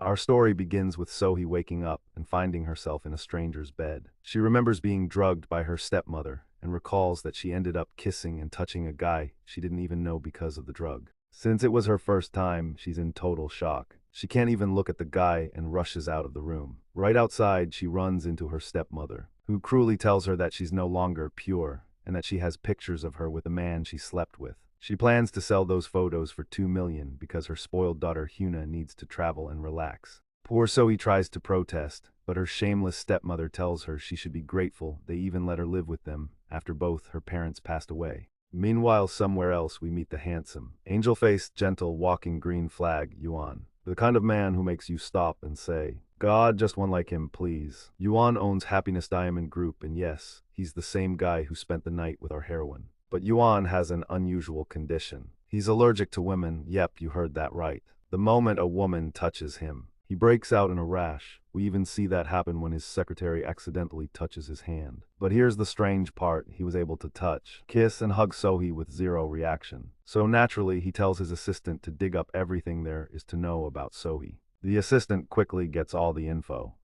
Our story begins with Sohee waking up and finding herself in a stranger's bed. She remembers being drugged by her stepmother and recalls that she ended up kissing and touching a guy she didn't even know because of the drug. Since it was her first time, she's in total shock. She can't even look at the guy and rushes out of the room. Right outside, she runs into her stepmother, who cruelly tells her that she's no longer pure and that she has pictures of her with a man she slept with. She plans to sell those photos for $2 million because her spoiled daughter Huna needs to travel and relax. Poor Sohee tries to protest, but her shameless stepmother tells her she should be grateful they even let her live with them after both her parents passed away. Meanwhile, somewhere else we meet the handsome, angel-faced, gentle, walking green flag, Yuan. The kind of man who makes you stop and say, "God, just one like him, please." Yuan owns Happiness Diamond Group, and yes, he's the same guy who spent the night with our heroine. But Yuan has an unusual condition. He's allergic to women. Yep, you heard that right. The moment a woman touches him, he breaks out in a rash. We even see that happen when his secretary accidentally touches his hand. But here's the strange part: he was able to touch, kiss, and hug Sohee with zero reaction. So naturally, he tells his assistant to dig up everything there is to know about Sohee. The assistant quickly gets all the info,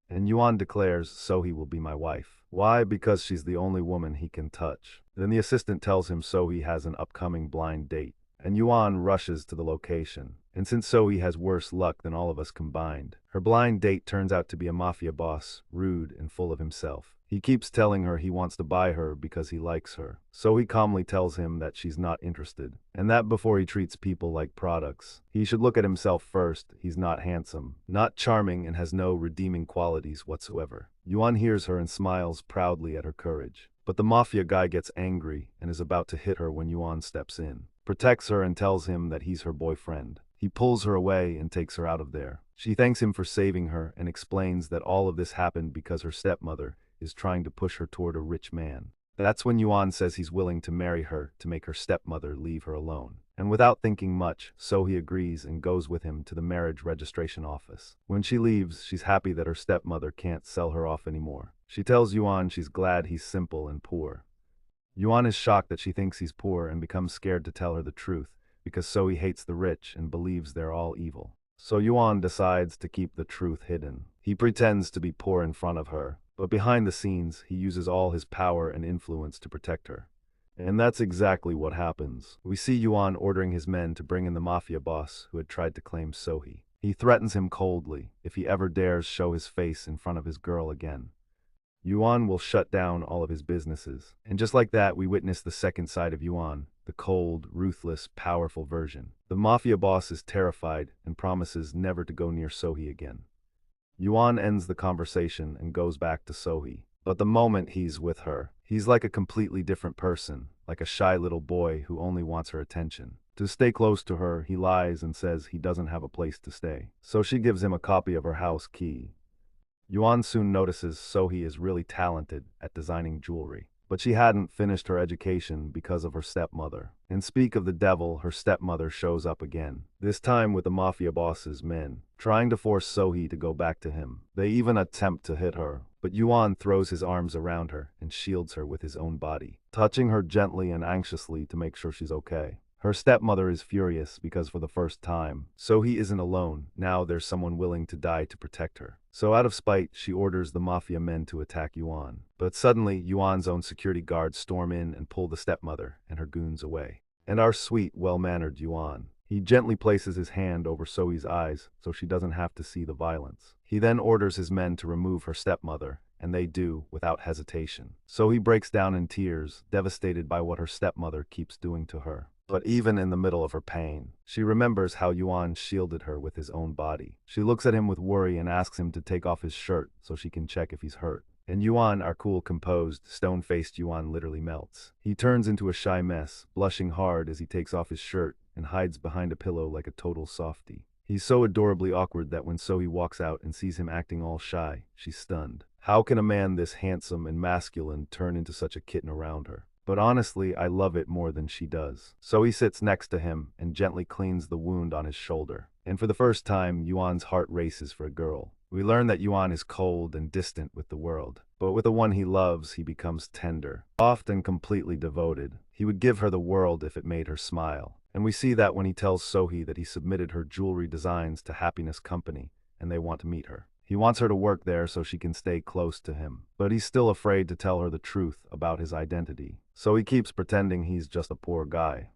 and Yuan declares Sohee will be my wife. Why? Because she's the only woman he can touch. Then the assistant tells him Sohee has an upcoming blind date, and Yuan rushes to the location. And since Sohee has worse luck than all of us combined, her blind date turns out to be a mafia boss, rude and full of himself. He keeps telling her he wants to buy her because he likes her. Sohee calmly tells him that she's not interested, and that before he treats people like products, he should look at himself first. He's not handsome, not charming, and has no redeeming qualities whatsoever. Yuan hears her and smiles proudly at her courage. But the mafia guy gets angry and is about to hit her when Yuan steps in, protects her, and tells him that he's her boyfriend. He pulls her away and takes her out of there. She thanks him for saving her and explains that all of this happened because her stepmother is trying to push her toward a rich man. That's when Yuan says he's willing to marry her to make her stepmother leave her alone. And without thinking much, Sohee agrees and goes with him to the marriage registration office. When she leaves, she's happy that her stepmother can't sell her off anymore. She tells Yuan she's glad he's simple and poor. Yuan is shocked that she thinks he's poor and becomes scared to tell her the truth because Sohee hates the rich and believes they're all evil. So Yuan decides to keep the truth hidden. He pretends to be poor in front of her, but behind the scenes, he uses all his power and influence to protect her. And that's exactly what happens. We see Yuan ordering his men to bring in the mafia boss who had tried to claim Sohee. He threatens him coldly if he ever dares show his face in front of his girl again. Yuan will shut down all of his businesses. And just like that, we witness the second side of Yuan, the cold, ruthless, powerful version. The mafia boss is terrified and promises never to go near Sohee again. Yuan ends the conversation and goes back to Sohee. But the moment he's with her, he's like a completely different person, like a shy little boy who only wants her attention. To stay close to her, he lies and says he doesn't have a place to stay. So she gives him a copy of her house key. Yuan soon notices Sohee is really talented at designing jewelry, but she hadn't finished her education because of her stepmother. And speak of the devil, her stepmother shows up again, this time with the mafia boss's men, trying to force Sohee to go back to him. They even attempt to hit her, but Yuan throws his arms around her and shields her with his own body, touching her gently and anxiously to make sure she's okay. Her stepmother is furious because for the first time, Sohee isn't alone. Now there's someone willing to die to protect her. So out of spite, she orders the mafia men to attack Yuan. But suddenly, Yuan's own security guards storm in and pull the stepmother and her goons away. And our sweet, well-mannered Yuan, he gently places his hand over Sohee's eyes so she doesn't have to see the violence. He then orders his men to remove her stepmother, and they do without hesitation. Sohee breaks down in tears, devastated by what her stepmother keeps doing to her. But even in the middle of her pain, she remembers how Yuan shielded her with his own body. She looks at him with worry and asks him to take off his shirt so she can check if he's hurt. And Yuan, our cool, composed, stone-faced Yuan, literally melts. He turns into a shy mess, blushing hard as he takes off his shirt and hides behind a pillow like a total softie. He's so adorably awkward that when Sohee walks out and sees him acting all shy, she's stunned. How can a man this handsome and masculine turn into such a kitten around her? But honestly, I love it more than she does. Sohee sits next to him and gently cleans the wound on his shoulder. And for the first time, Yuan's heart races for a girl. We learn that Yuan is cold and distant with the world, but with the one he loves, he becomes tender, soft and completely devoted. He would give her the world if it made her smile. And we see that when he tells Sohee that he submitted her jewelry designs to Happiness Company and they want to meet her. He wants her to work there so she can stay close to him, but he's still afraid to tell her the truth about his identity. So he keeps pretending he's just a poor guy.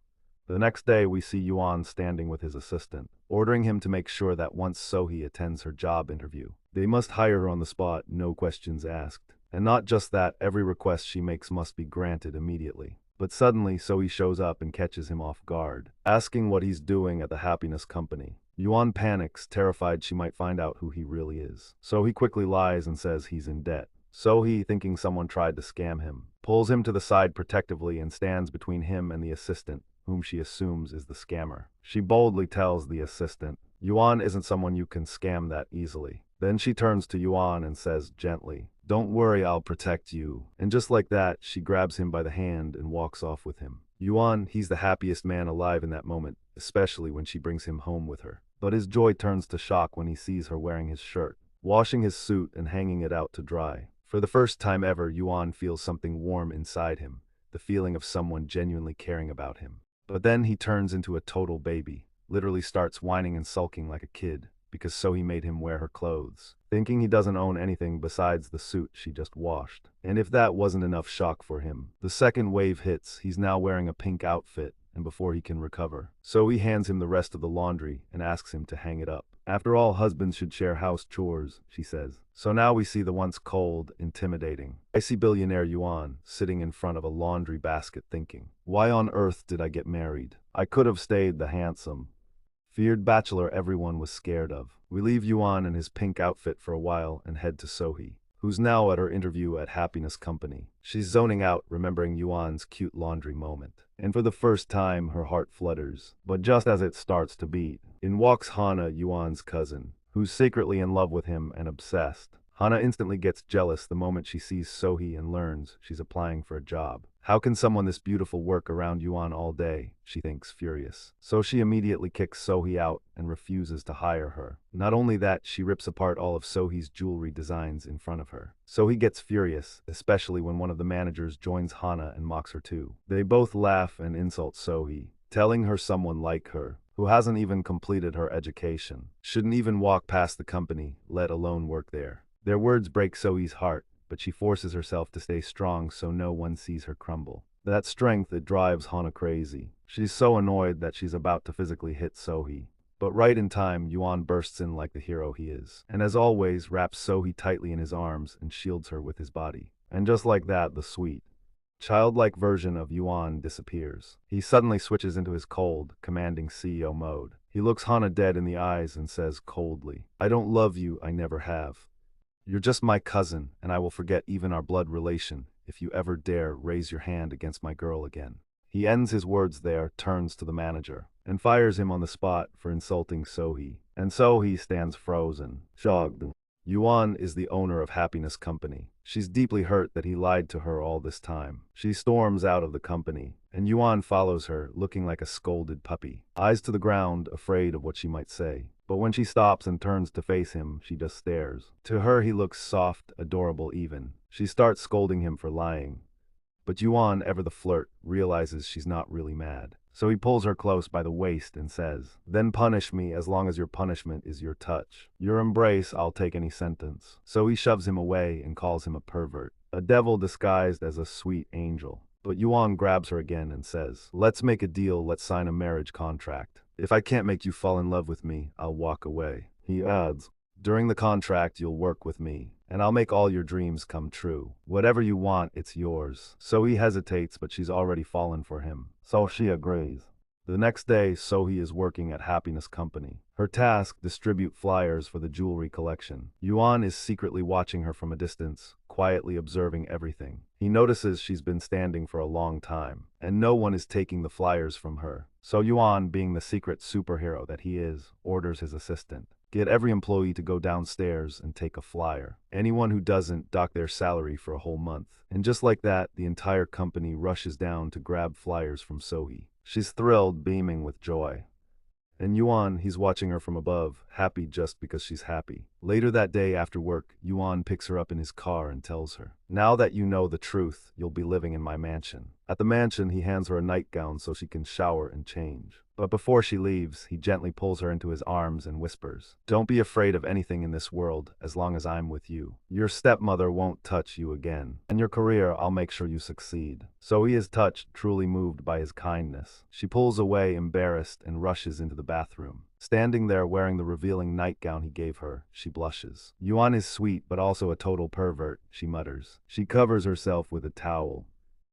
The next day, we see Yuan standing with his assistant, ordering him to make sure that once Sohee attends her job interview, they must hire her on the spot, no questions asked. And not just that, every request she makes must be granted immediately. But suddenly, Sohee shows up and catches him off guard, asking what he's doing at the happiness company. Yuan panics, terrified she might find out who he really is. So he quickly lies and says he's in debt. Sohee, thinking someone tried to scam him, pulls him to the side protectively and stands between him and the assistant, whom she assumes is the scammer. She boldly tells the assistant, "Yuan isn't someone you can scam that easily." Then she turns to Yuan and says gently, "Don't worry, I'll protect you." And just like that, she grabs him by the hand and walks off with him. Yuan, he's the happiest man alive in that moment, especially when she brings him home with her. But his joy turns to shock when he sees her wearing his shirt, washing his suit and hanging it out to dry. For the first time ever, Yuan feels something warm inside him, the feeling of someone genuinely caring about him. But then he turns into a total baby, literally starts whining and sulking like a kid, because Sohee made him wear her clothes, thinking he doesn't own anything besides the suit she just washed. And if that wasn't enough shock for him, the second wave hits. He's now wearing a pink outfit, and before he can recover, Sohee hands him the rest of the laundry and asks him to hang it up. After all, husbands should share house chores, she says. So now we see the once cold, intimidating, icy billionaire Yuan sitting in front of a laundry basket thinking, why on earth did I get married? I could have stayed the handsome, feared bachelor everyone was scared of. We leave Yuan in his pink outfit for a while and head to Sohee, who's now at her interview at Happiness Company. She's zoning out, remembering Yuan's cute laundry moment. And for the first time, her heart flutters. But just as it starts to beat, in walks Hana, Yuan's cousin, who's secretly in love with him and obsessed. Hana instantly gets jealous the moment she sees Sohee and learns she's applying for a job. How can someone this beautiful work around Yuan all day? She thinks, furious. So she immediately kicks Sohee out and refuses to hire her. Not only that, she rips apart all of Sohee's jewelry designs in front of her. Sohee gets furious, especially when one of the managers joins Hana and mocks her too. They both laugh and insult Sohee, telling her someone like her, who hasn't even completed her education, shouldn't even walk past the company, let alone work there. Their words break Sohee's heart, but she forces herself to stay strong so no one sees her crumble. That strength, it drives Hana crazy. She's so annoyed that she's about to physically hit Sohee. But right in time, Yuan bursts in like the hero he is, and as always, wraps Sohee tightly in his arms and shields her with his body. And just like that, the sweet, childlike version of Yuan disappears. He suddenly switches into his cold, commanding CEO mode. He looks Hana dead in the eyes and says coldly, "I don't love you, I never have. You're just my cousin, and I will forget even our blood relation if you ever dare raise your hand against my girl again." He ends his words there, turns to the manager, and fires him on the spot for insulting Sohee. And Sohee stands frozen, shocked. Yuan is the owner of Happiness Company. She's deeply hurt that he lied to her all this time. She storms out of the company, and Yuan follows her, looking like a scolded puppy, eyes to the ground, afraid of what she might say. But when she stops and turns to face him, she just stares. To her, he looks soft, adorable even. She starts scolding him for lying. But Yuan, ever the flirt, realizes she's not really mad. So he pulls her close by the waist and says, "Then punish me as long as your punishment is your touch. Your embrace, I'll take any sentence." So he shoves him away and calls him a pervert, a devil disguised as a sweet angel. But Yuan grabs her again and says, "Let's make a deal, let's sign a marriage contract. If I can't make you fall in love with me, I'll walk away." He adds, "During the contract, you'll work with me, and I'll make all your dreams come true. Whatever you want, it's yours." So he hesitates, but she's already fallen for him. So she agrees. The next day, Sohee is working at Happiness Company. Her task, distribute flyers for the jewelry collection. Yuan is secretly watching her from a distance, quietly observing everything. He notices she's been standing for a long time, and no one is taking the flyers from her. So Yuan, being the secret superhero that he is, orders his assistant, "Get every employee to go downstairs and take a flyer. Anyone who doesn't, dock their salary for a whole month." And just like that, the entire company rushes down to grab flyers from Sohee. She's thrilled, beaming with joy. And Yuan, he's watching her from above, happy just because she's happy. Later that day after work, Yuan picks her up in his car and tells her, Now that you know the truth, you'll be living in my mansion. At the mansion, he hands her a nightgown so she can shower and change. But before she leaves, he gently pulls her into his arms and whispers, "Don't be afraid of anything in this world as long as I'm with you. Your stepmother won't touch you again. And your career, I'll make sure you succeed." So he is touched, truly moved by his kindness. She pulls away, embarrassed, and rushes into the bathroom. Standing there wearing the revealing nightgown he gave her, she blushes. Yuan is sweet, but also a total pervert, she mutters. She covers herself with a towel,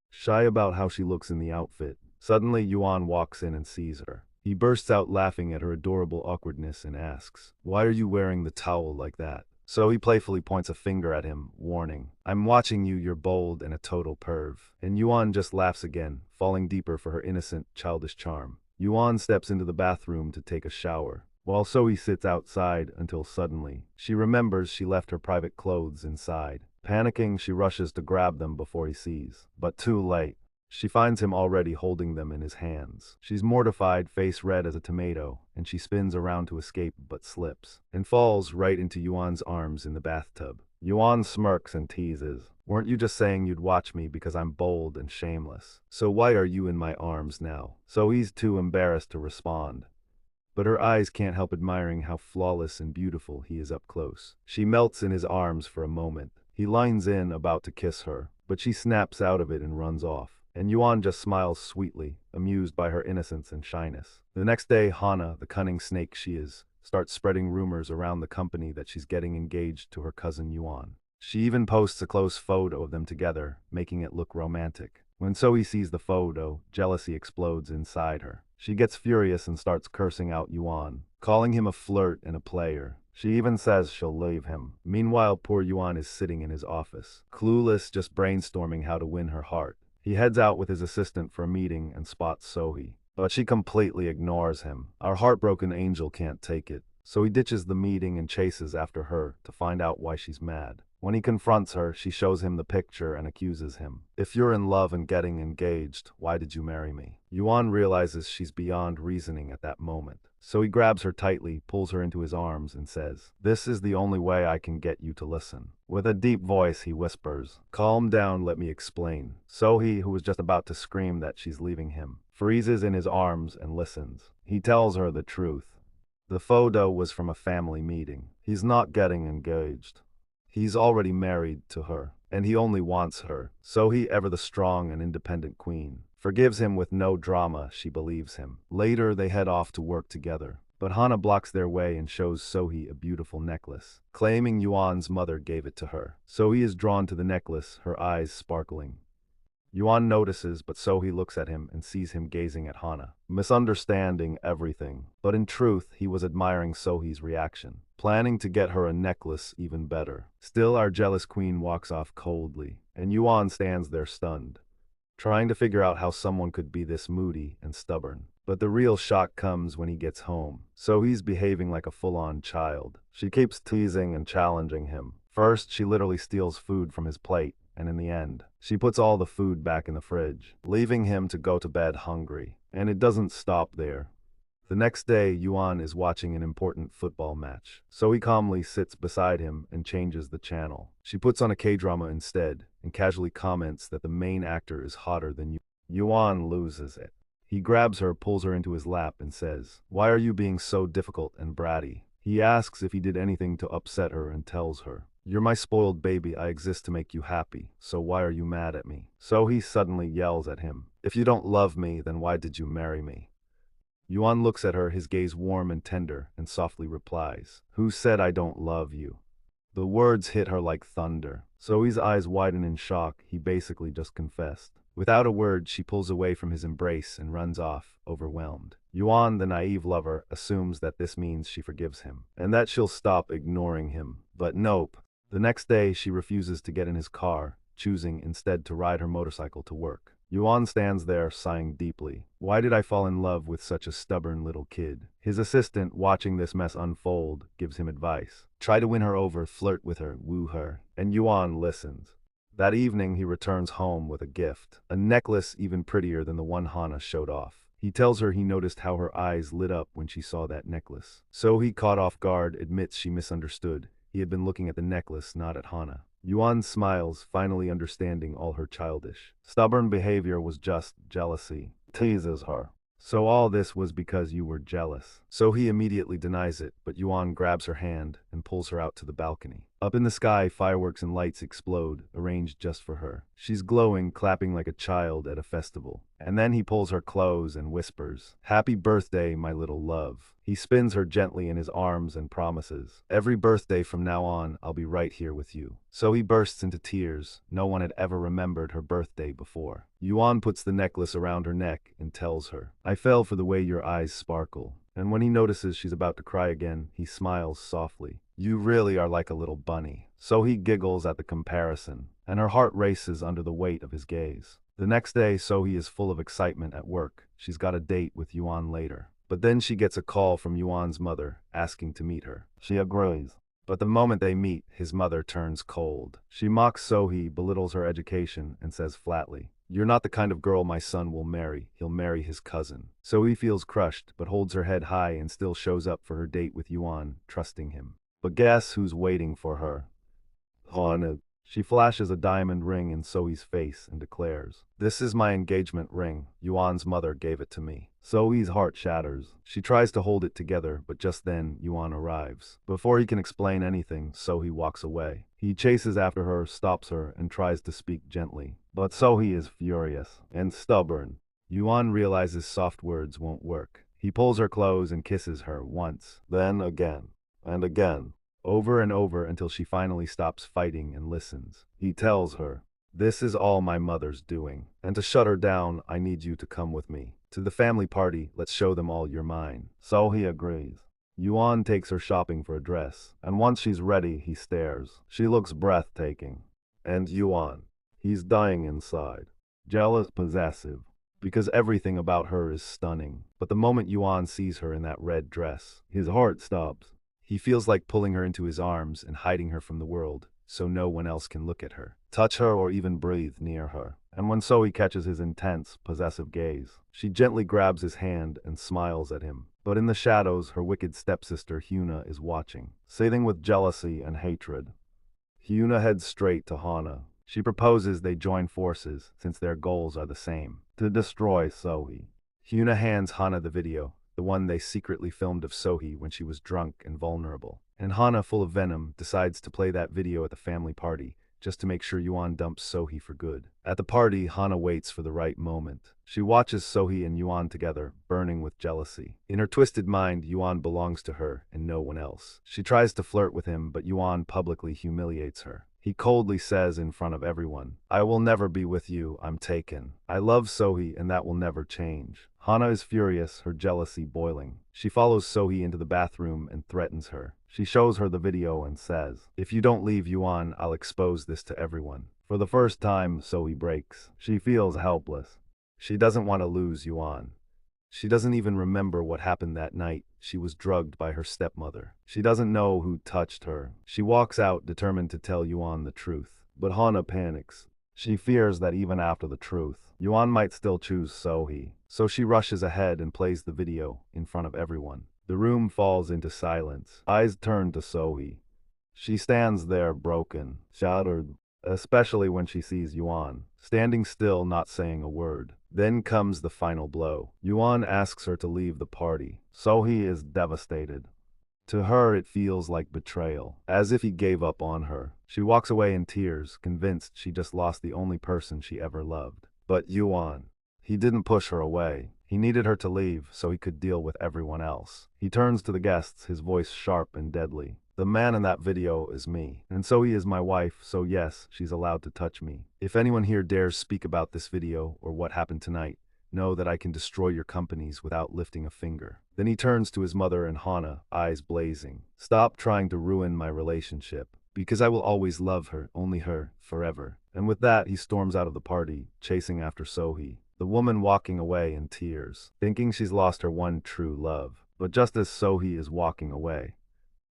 shy about how she looks in the outfit. Suddenly, Yuan walks in and sees her. He bursts out laughing at her adorable awkwardness and asks, "Why are you wearing the towel like that?" So he playfully points a finger at him, warning, "I'm watching you, you're bold and a total perv." And Yuan just laughs again, falling deeper for her innocent, childish charm. Yuan steps into the bathroom to take a shower, while Zoe sits outside until suddenly, she remembers she left her private clothes inside. Panicking, she rushes to grab them before he sees, but too late. She finds him already holding them in his hands. She's mortified, face red as a tomato, and she spins around to escape but slips, and falls right into Yuan's arms in the bathtub. Yuan smirks and teases, "Weren't you just saying you'd watch me because I'm bold and shameless? So why are you in my arms now?" So he's too embarrassed to respond, but her eyes can't help admiring how flawless and beautiful he is up close. She melts in his arms for a moment. He lines in, about to kiss her, but she snaps out of it and runs off. And Yuan just smiles sweetly, amused by her innocence and shyness. The next day, Hana, the cunning snake she is, starts spreading rumors around the company that she's getting engaged to her cousin Yuan. She even posts a close photo of them together, making it look romantic. When Zoe sees the photo, jealousy explodes inside her. She gets furious and starts cursing out Yuan, calling him a flirt and a player. She even says she'll leave him. Meanwhile, poor Yuan is sitting in his office, clueless, just brainstorming how to win her heart. He heads out with his assistant for a meeting and spots Sohee, but she completely ignores him. Our heartbroken angel can't take it, so he ditches the meeting and chases after her to find out why she's mad. When he confronts her, she shows him the picture and accuses him. "If you're in love and getting engaged, why did you marry me?" Yuan realizes she's beyond reasoning at that moment, so he grabs her tightly, pulls her into his arms, and says, "This is the only way I can get you to listen." With a deep voice, he whispers, "Calm down, let me explain." Sohee, who was just about to scream that she's leaving him, freezes in his arms and listens. He tells her the truth. The photo was from a family meeting. He's not getting engaged. He's already married to her, and he only wants her. Sohee, ever the strong and independent queen, forgives him with no drama. She believes him. Later, they head off to work together, but Hana blocks their way and shows Sohee a beautiful necklace, claiming Yuan's mother gave it to her. Sohee is drawn to the necklace, her eyes sparkling. Yuan notices, but Sohee looks at him and sees him gazing at Hana, misunderstanding everything. But in truth, he was admiring Sohee's reaction, planning to get her a necklace even better. Still, our jealous queen walks off coldly, and Yuan stands there stunned, trying to figure out how someone could be this moody and stubborn. But the real shock comes when he gets home. Sohee's behaving like a full-on child. She keeps teasing and challenging him. First, she literally steals food from his plate, and in the end, she puts all the food back in the fridge, leaving him to go to bed hungry. And it doesn't stop there. The next day, Yuan is watching an important football match, so he calmly sits beside him and changes the channel. She puts on a K-drama instead, and casually comments that the main actor is hotter than you. Yuan loses it. He grabs her, pulls her into his lap, and says, "Why are you being so difficult and bratty?" He asks if he did anything to upset her and tells her, "You're my spoiled baby, I exist to make you happy, so why are you mad at me?" So he suddenly yells at him, "If you don't love me, then why did you marry me?" Yuan looks at her, his gaze warm and tender, and softly replies, "Who said I don't love you?" The words hit her like thunder. Zoe's eyes widen in shock. He basically just confessed. Without a word, she pulls away from his embrace and runs off, overwhelmed. Yuan, the naive lover, assumes that this means she forgives him, and that she'll stop ignoring him. But nope. The next day, she refuses to get in his car, choosing instead to ride her motorcycle to work. Yuan stands there, sighing deeply. Why did I fall in love with such a stubborn little kid? His assistant, watching this mess unfold, gives him advice. Try to win her over, flirt with her, woo her. And Yuan listens. That evening, he returns home with a gift, a necklace even prettier than the one Hana showed off. He tells her he noticed how her eyes lit up when she saw that necklace. So he, caught off guard, admits she misunderstood. He had been looking at the necklace, not at Hana. Yuan smiles, finally understanding all her childish, stubborn behavior was just jealousy. Teases her. So all this was because you were jealous. So he immediately denies it, but Yuan grabs her hand and pulls her out to the balcony. Up in the sky, fireworks and lights explode, arranged just for her. She's glowing, clapping like a child at a festival. And then he pulls her close and whispers, "Happy birthday, my little love." He spins her gently in his arms and promises, "Every birthday from now on, I'll be right here with you." So he bursts into tears. No one had ever remembered her birthday before. Yuan puts the necklace around her neck and tells her, "I fell for the way your eyes sparkle." And when he notices she's about to cry again, he smiles softly. "You really are like a little bunny." So he giggles at the comparison, and her heart races under the weight of his gaze. The next day, Sohee is full of excitement at work. She's got a date with Yuan later. But then she gets a call from Yuan's mother, asking to meet her. She agrees. But the moment they meet, his mother turns cold. She mocks Sohee, belittles her education, and says flatly, "You're not the kind of girl my son will marry. He'll marry his cousin." Sohee feels crushed, but holds her head high and still shows up for her date with Yuan, trusting him. But guess who's waiting for her? Hana. She flashes a diamond ring in Sohee's face and declares, "This is my engagement ring. Yuan's mother gave it to me." Sohee's heart shatters. She tries to hold it together, but just then Yuan arrives. Before he can explain anything, Sohee walks away. He chases after her, stops her, and tries to speak gently. But Sohee is furious and stubborn. Yuan realizes soft words won't work. He pulls her close and kisses her once, then again, and again. Over and over until she finally stops fighting and listens. He tells her, "This is all my mother's doing. And to shut her down, I need you to come with me. To the family party, let's show them all you're mine." So he agrees. Yuan takes her shopping for a dress, and once she's ready, he stares. She looks breathtaking. And Yuan, he's dying inside. Jealous, possessive. Because everything about her is stunning. But the moment Yuan sees her in that red dress, his heart stops. He feels like pulling her into his arms and hiding her from the world, so no one else can look at her, touch her, or even breathe near her. And when Sohee catches his intense, possessive gaze, she gently grabs his hand and smiles at him. But in the shadows, her wicked stepsister Hyuna is watching, seething with jealousy and hatred. Hyuna heads straight to Hana. She proposes they join forces, since their goals are the same, to destroy Sohee. Hyuna hands Hana the video, the one they secretly filmed of Sohee when she was drunk and vulnerable. And Hana, full of venom, decides to play that video at the family party, just to make sure Yuan dumps Sohee for good. At the party, Hana waits for the right moment. She watches Sohee and Yuan together, burning with jealousy. In her twisted mind, Yuan belongs to her and no one else. She tries to flirt with him, but Yuan publicly humiliates her. He coldly says in front of everyone, "I will never be with you, I'm taken. I love Sohee and that will never change." Hana is furious, her jealousy boiling. She follows Sohee into the bathroom and threatens her. She shows her the video and says, "If you don't leave Yuan, I'll expose this to everyone." For the first time, Sohee breaks. She feels helpless. She doesn't want to lose Yuan. She doesn't even remember what happened that night. She was drugged by her stepmother. She doesn't know who touched her. She walks out, determined to tell Yuan the truth. But Hana panics. She fears that even after the truth, Yuan might still choose Sohee. So she rushes ahead and plays the video in front of everyone. The room falls into silence. Eyes turn to Sohee. She stands there broken, shattered, especially when she sees Yuan, standing still, not saying a word. Then comes the final blow. Yuan asks her to leave the party. Sohee is devastated. To her, it feels like betrayal, as if he gave up on her. She walks away in tears, convinced she just lost the only person she ever loved. But Yuan, he didn't push her away. He needed her to leave so he could deal with everyone else. He turns to the guests, his voice sharp and deadly. "The man in that video is me, and Sohee is my wife, so yes, she's allowed to touch me. If anyone here dares speak about this video or what happened tonight, know that I can destroy your companies without lifting a finger." Then he turns to his mother and Hana, eyes blazing. "Stop trying to ruin my relationship, because I will always love her, only her, forever." And with that, he storms out of the party, chasing after Sohee, the woman walking away in tears, thinking she's lost her one true love. But just as Sohee is walking away,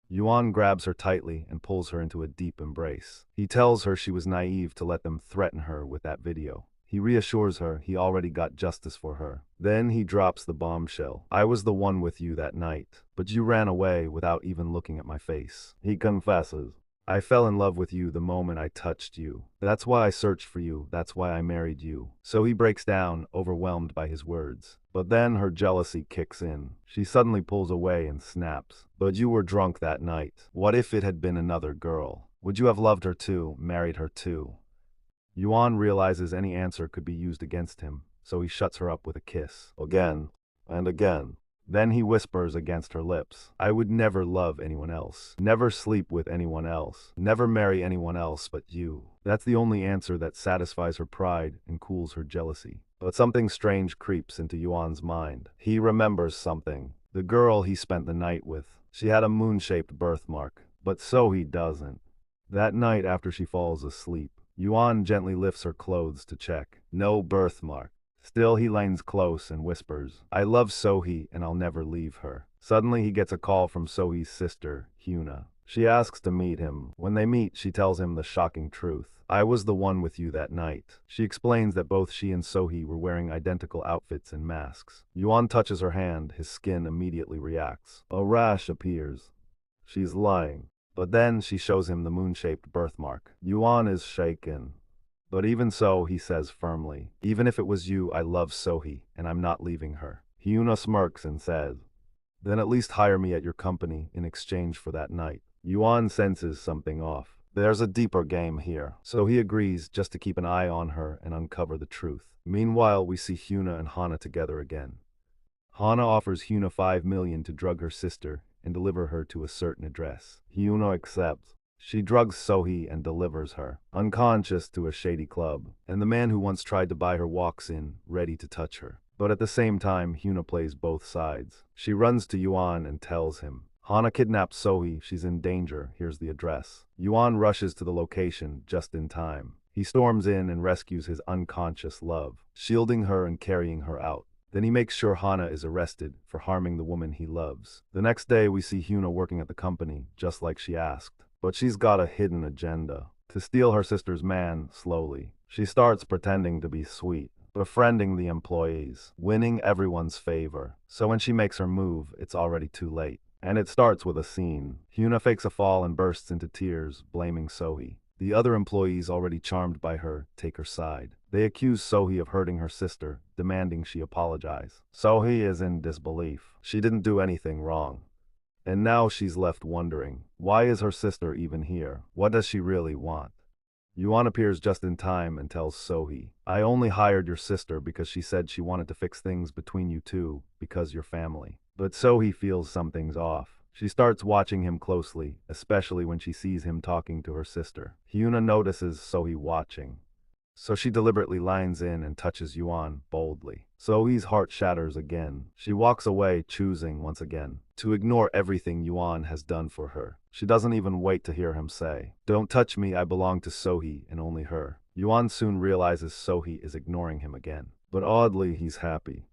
Yuan grabs her tightly and pulls her into a deep embrace. He tells her she was naive to let them threaten her with that video. He reassures her he already got justice for her. Then he drops the bombshell. "I was the one with you that night, but you ran away without even looking at my face." He confesses. I fell in love with you the moment I touched you. That's why I searched for you, that's why I married you. So he breaks down, overwhelmed by his words. But then her jealousy kicks in. She suddenly pulls away and snaps. But you were drunk that night. What if it had been another girl? Would you have loved her too, married her too? Yuan realizes any answer could be used against him, so he shuts her up with a kiss. Again and again. Then he whispers against her lips, I would never love anyone else, never sleep with anyone else, never marry anyone else but you. That's the only answer that satisfies her pride and cools her jealousy. But something strange creeps into Yuan's mind. He remembers something. The girl he spent the night with. She had a moon-shaped birthmark, but so he doesn't. That night after she falls asleep, Yuan gently lifts her clothes to check. No birthmark. Still he leans close and whispers, I love Sohee and I'll never leave her. Suddenly he gets a call from Sohee's sister, Hyuna. She asks to meet him. When they meet, she tells him the shocking truth. I was the one with you that night. She explains that both she and Sohee were wearing identical outfits and masks. Yuan touches her hand, his skin immediately reacts. A rash appears. She's lying. But then she shows him the moon-shaped birthmark. Yuan is shaken. But even so, he says firmly, even if it was you, I love Sohee, and I'm not leaving her. Hyuna smirks and says, then at least hire me at your company in exchange for that night. Yuan senses something off. There's a deeper game here, so he agrees just to keep an eye on her and uncover the truth. Meanwhile, we see Hyuna and Hana together again. Hana offers Hyuna 5 million to drug her sister and deliver her to a certain address. Hyuna accepts. She drugs Sohee and delivers her, unconscious, to a shady club, and the man who once tried to buy her walks in, ready to touch her. But at the same time, Hyuna plays both sides. She runs to Yuan and tells him, Hana kidnapped Sohee, she's in danger, here's the address. Yuan rushes to the location just in time. He storms in and rescues his unconscious love, shielding her and carrying her out. Then he makes sure Hana is arrested for harming the woman he loves. The next day we see Hyuna working at the company, just like she asked. But she's got a hidden agenda. To steal her sister's man, slowly. She starts pretending to be sweet, befriending the employees, winning everyone's favor. So when she makes her move, it's already too late. And it starts with a scene. Hyuna fakes a fall and bursts into tears, blaming Sohee. The other employees, already charmed by her, take her side. They accuse Sohee of hurting her sister, demanding she apologize. Sohee is in disbelief. She didn't do anything wrong. And now she's left wondering, why is her sister even here? What does she really want? Yuan appears just in time and tells Sohee, I only hired your sister because she said she wanted to fix things between you two, because you're family. But Sohee feels something's off. She starts watching him closely, especially when she sees him talking to her sister. Hyuna notices Sohee watching. So she deliberately lines in and touches Yuan boldly. Sohee's heart shatters again. She walks away, choosing, once again, to ignore everything Yuan has done for her. She doesn't even wait to hear him say, Don't touch me, I belong to Sohee and only her. Yuan soon realizes Sohee is ignoring him again. But oddly, he's happy.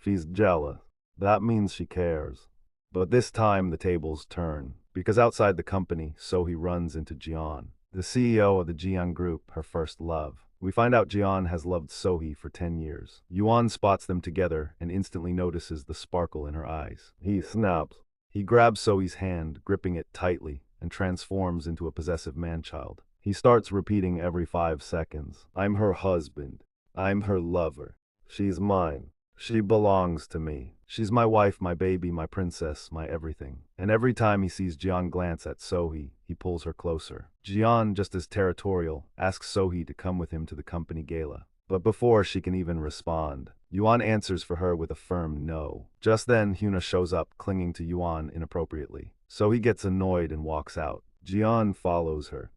She's jealous. That means she cares. But this time the tables turn, because outside the company, Sohee runs into Jian, the CEO of the Jian Group, her first love. We find out Jian has loved Sohee for 10 years. Yuan spots them together and instantly notices the sparkle in her eyes. He snaps. He grabs Sohee's hand, gripping it tightly, and transforms into a possessive man-child. He starts repeating every 5 seconds, I'm her husband. I'm her lover. She's mine. She belongs to me. She's my wife, my baby, my princess, my everything. And every time he sees Jian glance at Sohee, he pulls her closer. Jian, just as territorial, asks Sohee to come with him to the company gala. But before she can even respond, Yuan answers for her with a firm no. Just then, Hyuna shows up, clinging to Yuan inappropriately. Sohee gets annoyed and walks out. Jian follows her.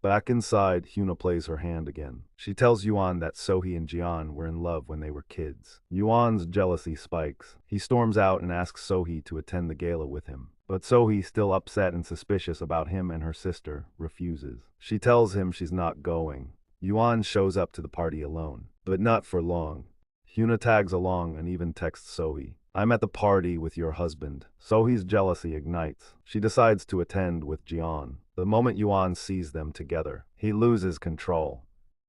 Back inside, Hyuna plays her hand again. She tells Yuan that Sohee and Jian were in love when they were kids. Yuan's jealousy spikes. He storms out and asks Sohee to attend the gala with him. But Sohee, still upset and suspicious about him and her sister, refuses. She tells him she's not going. Yuan shows up to the party alone. But not for long. Hyuna tags along and even texts Sohee, I'm at the party with your husband. Sohee's jealousy ignites. She decides to attend with Jian. The moment Yuan sees them together, he loses control.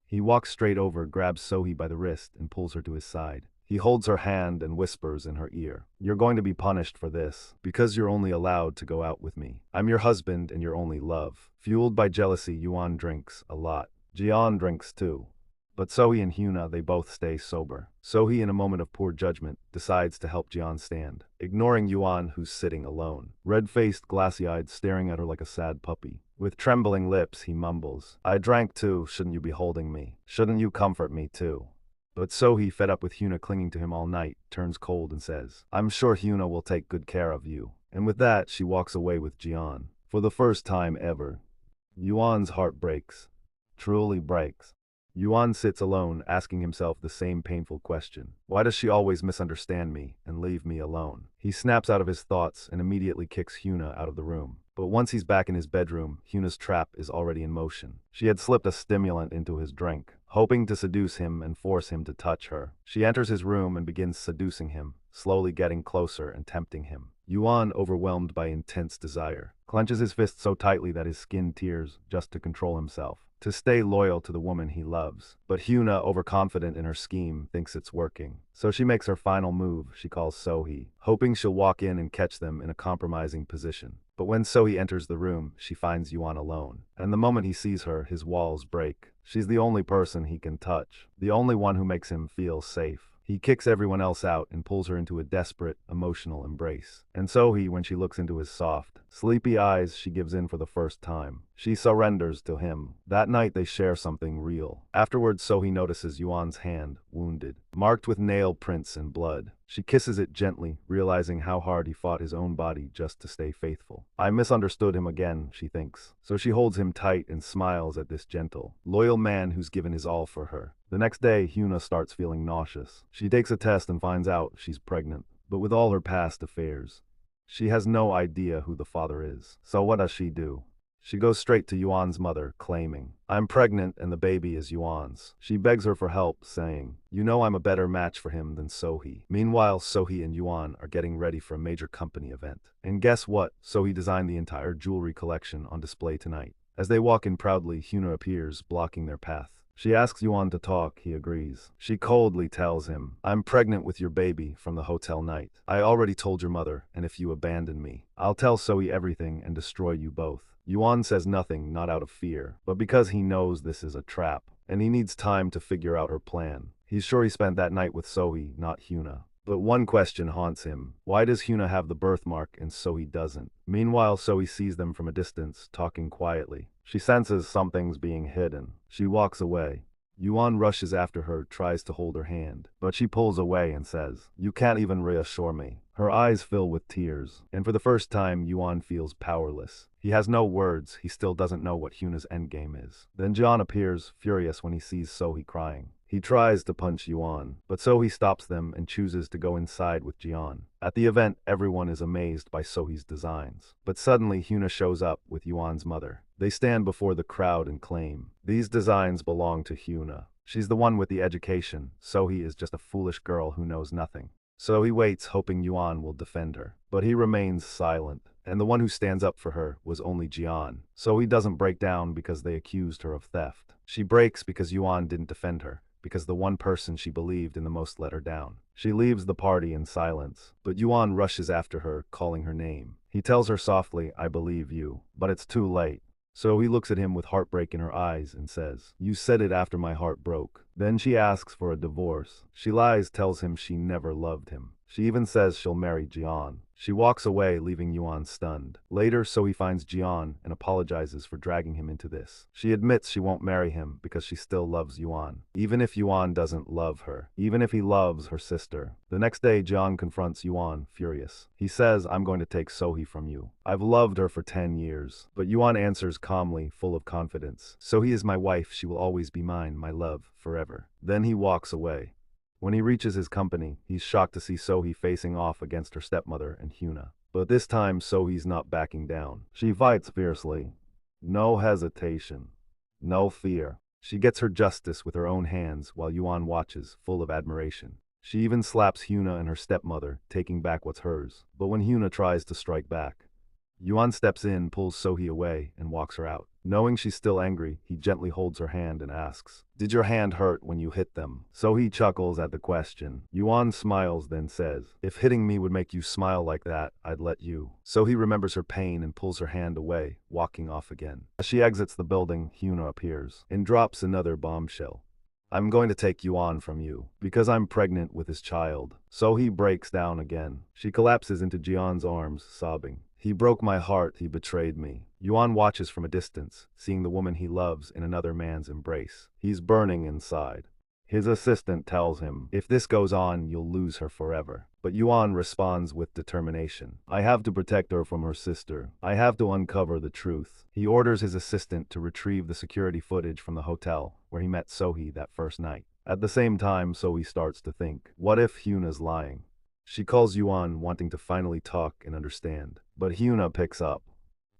He walks straight over, grabs Sohee by the wrist, and pulls her to his side. He holds her hand and whispers in her ear, "You're going to be punished for this, because you're only allowed to go out with me. I'm your husband and your only love." Fueled by jealousy, Yuan drinks a lot. Jian drinks too. But Sohee and Hyuna, they both stay sober. Sohee, in a moment of poor judgment, decides to help Jian stand, ignoring Yuan, who's sitting alone, red-faced, glassy-eyed, staring at her like a sad puppy. With trembling lips, he mumbles, "I drank too, shouldn't you be holding me? Shouldn't you comfort me too?" But Sohee, fed up with Hyuna clinging to him all night, turns cold and says, "I'm sure Hyuna will take good care of you." And with that, she walks away with Jian. For the first time ever, Yuan's heart breaks. Truly breaks. Yuan sits alone, asking himself the same painful question. Why does she always misunderstand me and leave me alone? He snaps out of his thoughts and immediately kicks Hyuna out of the room. But once he's back in his bedroom, Hyuna's trap is already in motion. She had slipped a stimulant into his drink, hoping to seduce him and force him to touch her. She enters his room and begins seducing him, slowly getting closer and tempting him. Yuan, overwhelmed by intense desire, clenches his fist so tightly that his skin tears just to control himself, to stay loyal to the woman he loves. But Hyuna, overconfident in her scheme, thinks it's working. So she makes her final move. She calls Sohee, hoping she'll walk in and catch them in a compromising position. But when Sohee enters the room, she finds Yuan alone. And the moment he sees her, his walls break. She's the only person he can touch, the only one who makes him feel safe. He kicks everyone else out and pulls her into a desperate, emotional embrace. And Sohee, when she looks into his soft, sleepy eyes, she gives in for the first time. She surrenders to him. That night they share something real. Afterwards, Sohee notices Yuan's hand, wounded, marked with nail prints and blood. She kisses it gently, realizing how hard he fought his own body just to stay faithful. I misunderstood him again, she thinks. So she holds him tight and smiles at this gentle, loyal man who's given his all for her. The next day, Hyuna starts feeling nauseous. She takes a test and finds out she's pregnant. But with all her past affairs, she has no idea who the father is. So what does she do? She goes straight to Yuan's mother, claiming, "I'm pregnant and the baby is Yuan's." She begs her for help, saying, "You know I'm a better match for him than Sohee." Meanwhile, Sohee and Yuan are getting ready for a major company event. And guess what? Sohee designed the entire jewelry collection on display tonight. As they walk in proudly, Hyuna appears, blocking their path. She asks Yuan to talk, he agrees. She coldly tells him, "I'm pregnant with your baby from the hotel night. I already told your mother, and if you abandon me, I'll tell Sohee everything and destroy you both." Yuan says nothing, not out of fear, but because he knows this is a trap, and he needs time to figure out her plan. He's sure he spent that night with Sohee, not Hyuna. But one question haunts him. Why does Hyuna have the birthmark and Sohee doesn't? Meanwhile, Sohee sees them from a distance, talking quietly. She senses something's being hidden. She walks away. Yuan rushes after her, tries to hold her hand, but she pulls away and says, "You can't even reassure me." Her eyes fill with tears, and for the first time, Yuan feels powerless. He has no words, he still doesn't know what Hyuna's endgame is. Then John appears, furious when he sees Sohee crying. He tries to punch Yuan, but Sohee stops them and chooses to go inside with Jian. At the event, everyone is amazed by Sohee's designs. But suddenly, Hyuna shows up with Yuan's mother. They stand before the crowd and claim, "These designs belong to Hyuna. She's the one with the education. Sohee is just a foolish girl who knows nothing." So he waits, hoping Yuan will defend her. But he remains silent, and the one who stands up for her was only Jian. So he doesn't break down because they accused her of theft. She breaks because Yuan didn't defend her, because the one person she believed in the most let her down. She leaves the party in silence, but Yuan rushes after her, calling her name. He tells her softly, "I believe you," but it's too late. So he looks at him with heartbreak in her eyes and says, "You said it after my heart broke." Then she asks for a divorce. She lies, tells him she never loved him. She even says she'll marry Jian. She walks away, leaving Yuan stunned. Later, Sohee finds Jian and apologizes for dragging him into this. She admits she won't marry him because she still loves Yuan, even if Yuan doesn't love her, even if he loves her sister. The next day, Jian confronts Yuan, furious. He says, "I'm going to take Sohee from you. I've loved her for 10 years. But Yuan answers calmly, full of confidence, "Sohee is my wife. She will always be mine, my love, forever." Then he walks away. When he reaches his company, he's shocked to see Sohee facing off against her stepmother and Hyuna. But this time, Sohee's not backing down. She fights fiercely. No hesitation. No fear. She gets her justice with her own hands while Yuan watches, full of admiration. She even slaps Hyuna and her stepmother, taking back what's hers. But when Hyuna tries to strike back, Yuan steps in, pulls Sohee away, and walks her out. Knowing she's still angry, he gently holds her hand and asks, "Did your hand hurt when you hit them?" So-hee chuckles at the question. Yuan smiles, then says, "If hitting me would make you smile like that, I'd let you." So-hee remembers her pain and pulls her hand away, walking off again. As she exits the building, Hyuna appears and drops another bombshell. "I'm going to take Yuan from you, because I'm pregnant with his child." So-hee breaks down again. She collapses into Jian's arms, sobbing. "He broke my heart, he betrayed me." Yuan watches from a distance, seeing the woman he loves in another man's embrace. He's burning inside. His assistant tells him, "If this goes on, you'll lose her forever." But Yuan responds with determination. "I have to protect her from her sister. I have to uncover the truth." He orders his assistant to retrieve the security footage from the hotel where he met So-hee that first night. At the same time, So-hee starts to think, what if Hyuna's lying? She calls Yuan, wanting to finally talk and understand. But Hyuna picks up.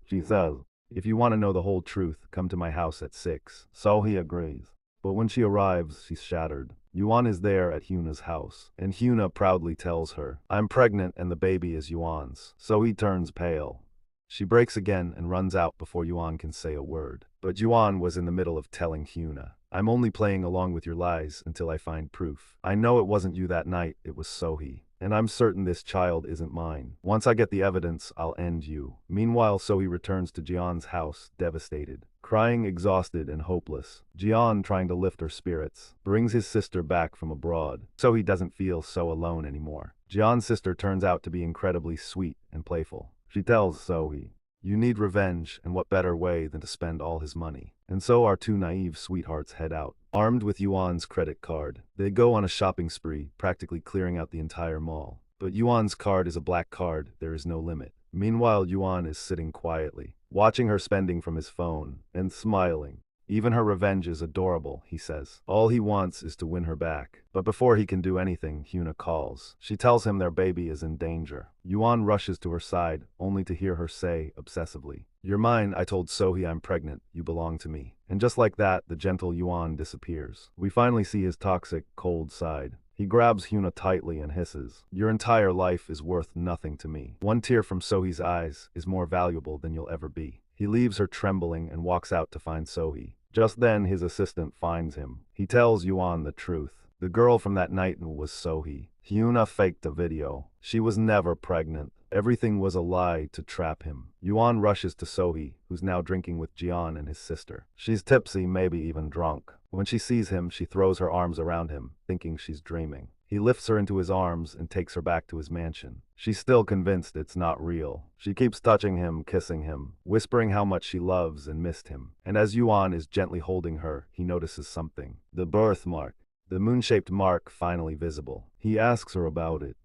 She says, "If you want to know the whole truth, come to my house at 6. So-hee agrees. But when she arrives, she's shattered. Yuan is there at Hyuna's house, and Hyuna proudly tells her, "I'm pregnant and the baby is Yuan's." So-hee turns pale. She breaks again and runs out before Yuan can say a word. But Yuan was in the middle of telling Hyuna, "I'm only playing along with your lies until I find proof. I know it wasn't you that night, it was So-hee. And I'm certain this child isn't mine. Once I get the evidence, I'll end you." Meanwhile, So-hee returns to Jian's house, devastated, crying, exhausted and hopeless. Jian, trying to lift her spirits, brings his sister back from abroad, so he doesn't feel so alone anymore. Jian's sister turns out to be incredibly sweet and playful. She tells So-hee, "You need revenge, and what better way than to spend all his money?" And so our two naive sweethearts head out. Armed with Yuan's credit card, they go on a shopping spree, practically clearing out the entire mall. But Yuan's card is a black card, there is no limit. Meanwhile, Yuan is sitting quietly, watching her spending from his phone, and smiling. Even her revenge is adorable, he says. All he wants is to win her back. But before he can do anything, Hyuna calls. She tells him their baby is in danger. Yuan rushes to her side, only to hear her say, obsessively, "You're mine, I told So-hee I'm pregnant, you belong to me." And just like that, the gentle Yuan disappears. We finally see his toxic, cold side. He grabs Hyuna tightly and hisses, "Your entire life is worth nothing to me. One tear from So-hee's eyes is more valuable than you'll ever be." He leaves her trembling and walks out to find So-hee. Just then, his assistant finds him. He tells Yuan the truth. The girl from that night was So-hee. Hyuna faked a video. She was never pregnant. Everything was a lie to trap him. Yuan rushes to So-hee, who's now drinking with Jian and his sister. She's tipsy, maybe even drunk. When she sees him, she throws her arms around him, thinking she's dreaming. He lifts her into his arms and takes her back to his mansion. She's still convinced it's not real. She keeps touching him, kissing him, whispering how much she loves and missed him. And as Yuan is gently holding her, he notices something. The birthmark. The moon-shaped mark finally visible. He asks her about it.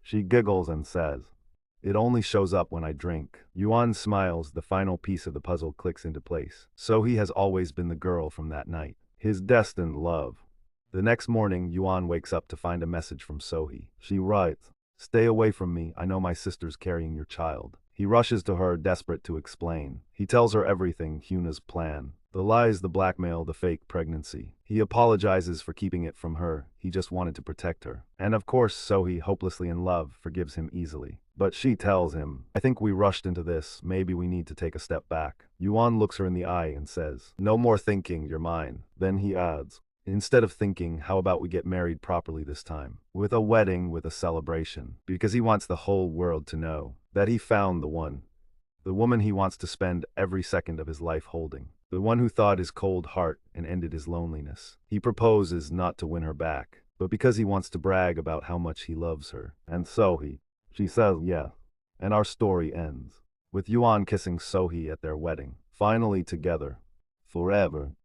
She giggles and says, "It only shows up when I drink." Yuan smiles, the final piece of the puzzle clicks into place. So-hee has always been the girl from that night. His destined love. The next morning, Yuan wakes up to find a message from So-hee. She writes, "Stay away from me, I know my sister's carrying your child." He rushes to her, desperate to explain. He tells her everything, Hyuna's plan. The lies, the blackmail, the fake pregnancy. He apologizes for keeping it from her, he just wanted to protect her. And of course, So-hee, hopelessly in love, forgives him easily. But she tells him, "I think we rushed into this, maybe we need to take a step back." Yuan looks her in the eye and says, "No more thinking, you're mine." Then he adds, "Instead of thinking, how about we get married properly this time? With a wedding, with a celebration." Because he wants the whole world to know that he found the one. The woman he wants to spend every second of his life holding. The one who thawed his cold heart and ended his loneliness. He proposes not to win her back, but because he wants to brag about how much he loves her. And So-hee. She says yes. And our story ends with Yuan kissing So-hee at their wedding. Finally together. Forever.